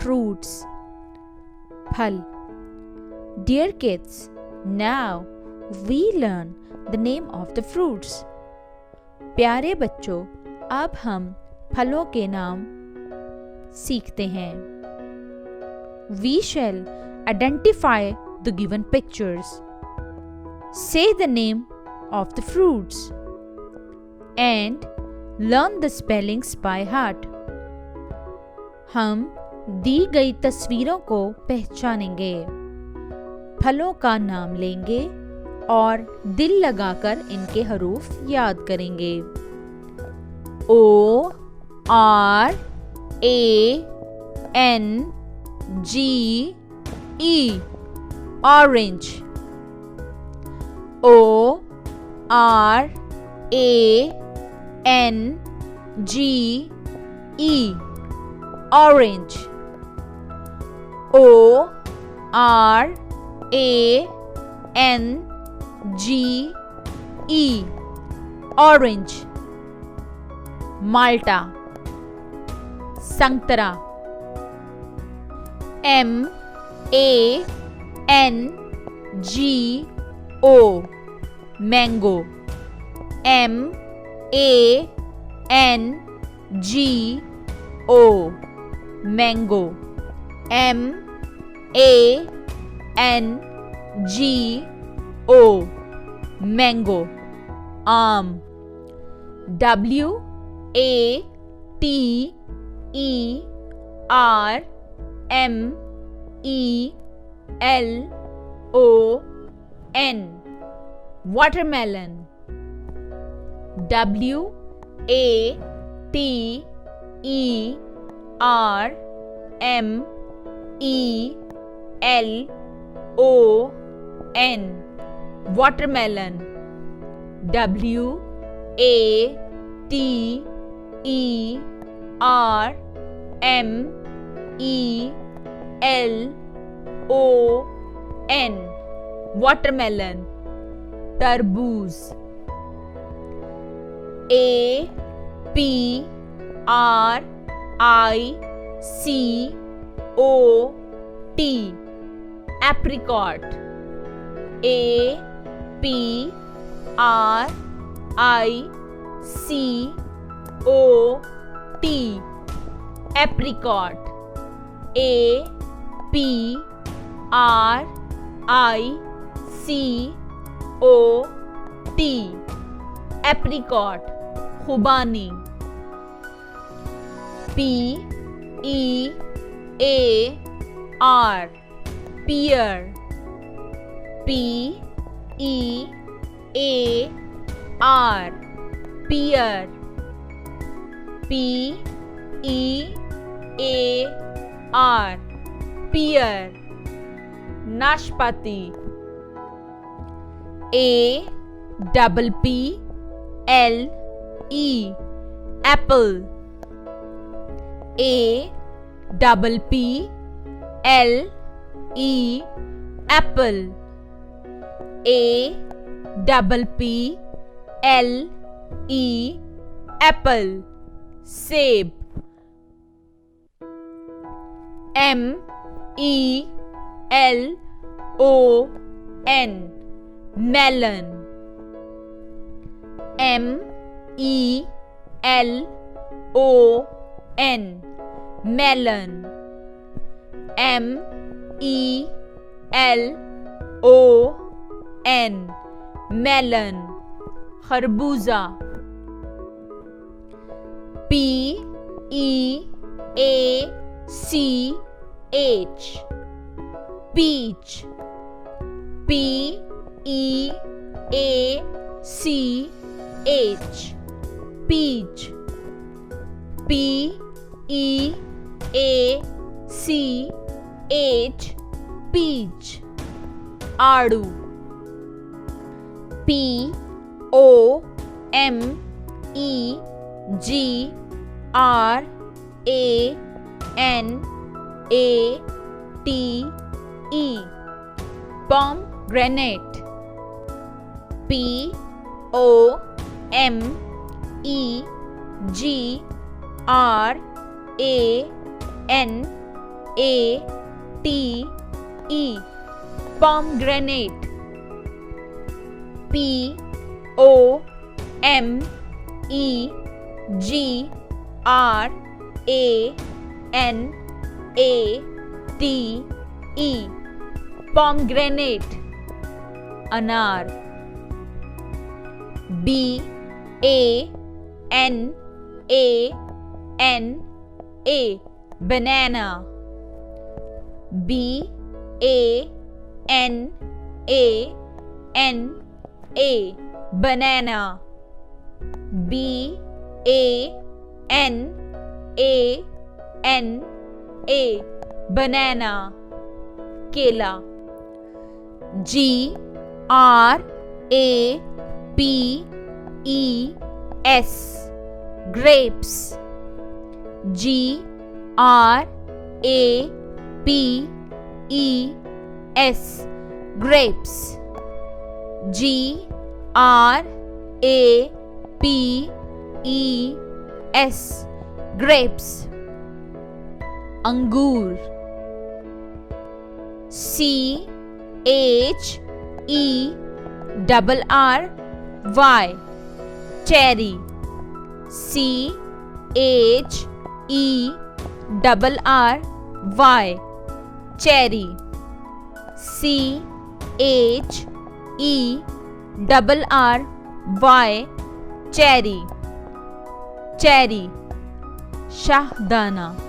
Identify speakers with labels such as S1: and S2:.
S1: fruits. Phal. Dear kids, now we learn the name of the fruits. प्यारे बच्चों, अब हम फलों के नाम सीखते हैं. We shall identify the given pictures. Say the name of the fruits and learn the spellings by heart. हम दी गई तस्वीरों को पहचानेंगे, फलों का नाम लेंगे और दिल लगाकर इनके हरूफ याद करेंगे. O R A N G E orange. O R A N G E orange. O R A N G E orange. Malta. संतरा. M A N G O mango. M A N G O mango. M A N G O mango. Arm. W A T E R M E L O N. Watermelon. W A T E R M E L O N. Watermelon. W A T E R M E L O N. Watermelon. Tarboos. A P R I C O T. Apricot. A P R I C O T. Apricot. A P R I C O T. Apricot. Khubani. P E A R. Pear. P E A R. Pear. P E A R. Pear. Nashpati. A double P L E. Apple. A double P L E. Apple. A double P L E. Apple. Seb. M E L O N. Melon. M E L O N. Melon. M E L O N. Melon. Kharbuza. P E A C H. Peach. P E A C H. Peach. P E A C H. Peach. Adu. P O M E G R A N A T E. Pomegranate. P O M E G R A N A T E, pomegranate. P O M E G R A N A T E, pomegranate. Anar. B A N A N A, banana. B A N A N A, banana. B A N A N A, banana. Kela. G R A P E S, grapes. G R A P E S, grapes. G R A P E S, grapes. Angur. C H E R R Y, cherry. C H E R R Y, cherry. C H E R R Y, cherry. Cherry. Shahdana.